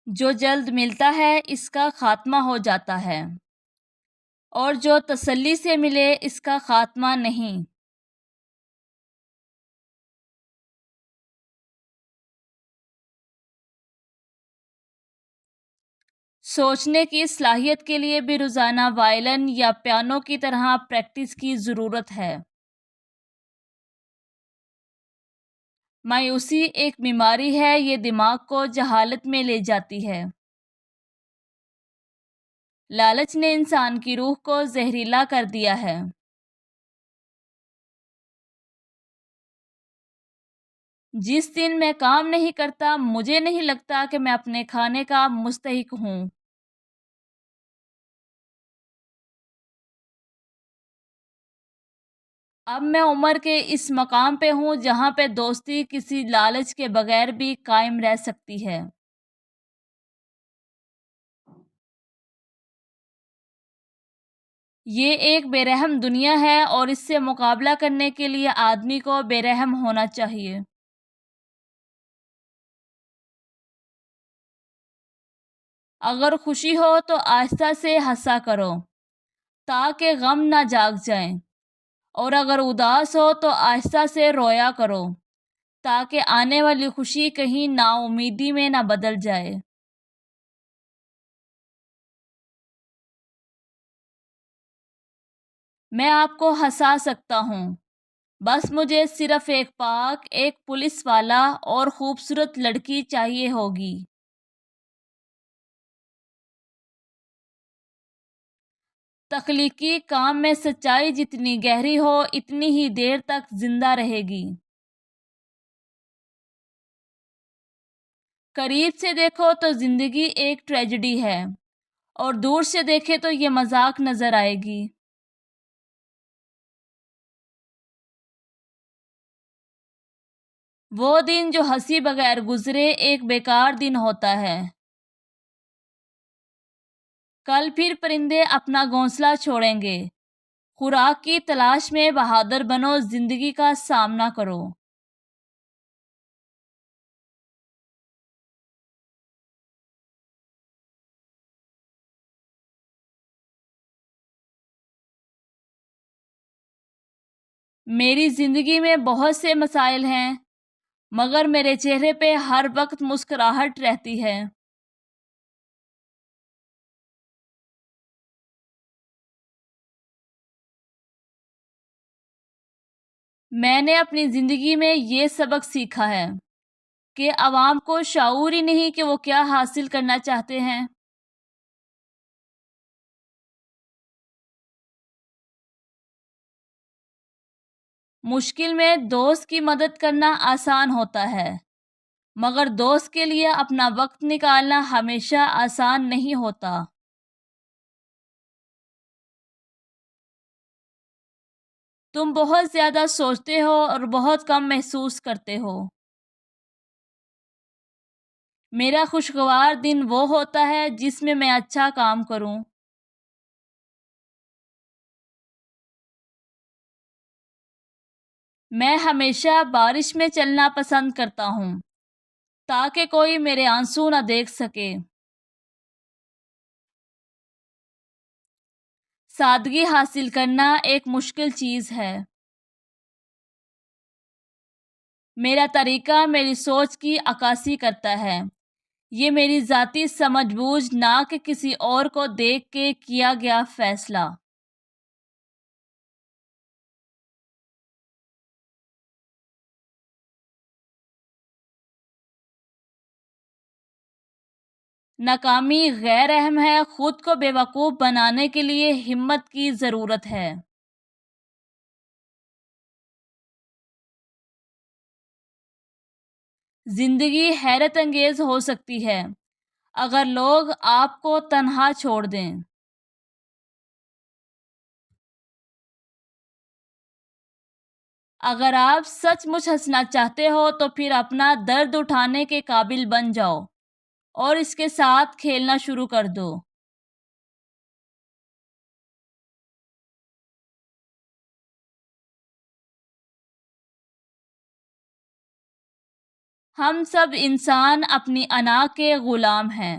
جو جلد ملتا ہے اس کا خاتمہ ہو جاتا ہے، اور جو تسلی سے ملے اس کا خاتمہ نہیں۔ سوچنے کی صلاحیت کے لیے بھی روزانہ وائلن یا پیانو کی طرح پریکٹس کی ضرورت ہے۔ مایوسی ایک بیماری ہے، یہ دماغ کو جہالت میں لے جاتی ہے۔ لالچ نے انسان کی روح کو زہریلا کر دیا ہے۔ جس دن میں کام نہیں کرتا مجھے نہیں لگتا کہ میں اپنے کھانے کا مستحق ہوں۔ اب میں عمر کے اس مقام پہ ہوں جہاں پہ دوستی کسی لالچ کے بغیر بھی قائم رہ سکتی ہے۔ یہ ایک بے رحم دنیا ہے اور اس سے مقابلہ کرنے کے لیے آدمی کو بے رحم ہونا چاہیے۔ اگر خوشی ہو تو آہستہ سے ہنسا کرو تاکہ غم نہ جاگ جائیں، اور اگر اداس ہو تو آہستہ سے رویا کرو تاکہ آنے والی خوشی کہیں نا امیدی میں نہ بدل جائے۔ میں آپ کو ہنسا سکتا ہوں، بس مجھے صرف ایک پاک، ایک پولیس والا اور خوبصورت لڑکی چاہیے ہوگی۔ تخلیقی کام میں سچائی جتنی گہری ہو اتنی ہی دیر تک زندہ رہے گی۔ قریب سے دیکھو تو زندگی ایک ٹریجڈی ہے، اور دور سے دیکھے تو یہ مذاق نظر آئے گی۔ وہ دن جو ہنسی بغیر گزرے ایک بیکار دن ہوتا ہے۔ کل پھر پرندے اپنا گھونسلہ چھوڑیں گے۔ خوراک کی تلاش میں بہادر بنو، زندگی کا سامنا کرو۔ میری زندگی میں بہت سے مسائل ہیں، مگر میرے چہرے پہ ہر وقت مسکراہٹ رہتی ہے۔ میں نے اپنی زندگی میں یہ سبق سیکھا ہے کہ عوام کو شعور ہی نہیں کہ وہ کیا حاصل کرنا چاہتے ہیں۔ مشکل میں دوست کی مدد کرنا آسان ہوتا ہے، مگر دوست کے لیے اپنا وقت نکالنا ہمیشہ آسان نہیں ہوتا۔ تم بہت زیادہ سوچتے ہو اور بہت کم محسوس کرتے ہو۔ میرا خوشگوار دن وہ ہوتا ہے جس میں میں اچھا کام کروں۔ میں ہمیشہ بارش میں چلنا پسند کرتا ہوں تاکہ کوئی میرے آنسو نہ دیکھ سکے۔ سادگی حاصل کرنا ایک مشکل چیز ہے۔ میرا طریقہ میری سوچ کی عکاسی کرتا ہے، یہ میری ذاتی سمجھ بوجھ نہ کہ کسی اور کو دیکھ کے کیا گیا فیصلہ۔ ناکامی غیر اہم ہے، خود کو بے وقوف بنانے کے لیے ہمت کی ضرورت ہے۔ زندگی حیرت انگیز ہو سکتی ہے اگر لوگ آپ کو تنہا چھوڑ دیں۔ اگر آپ سچ مچ ہنسنا چاہتے ہو تو پھر اپنا درد اٹھانے کے قابل بن جاؤ اور اس کے ساتھ کھیلنا شروع کر دو۔ ہم سب انسان اپنی انا کے غلام ہیں.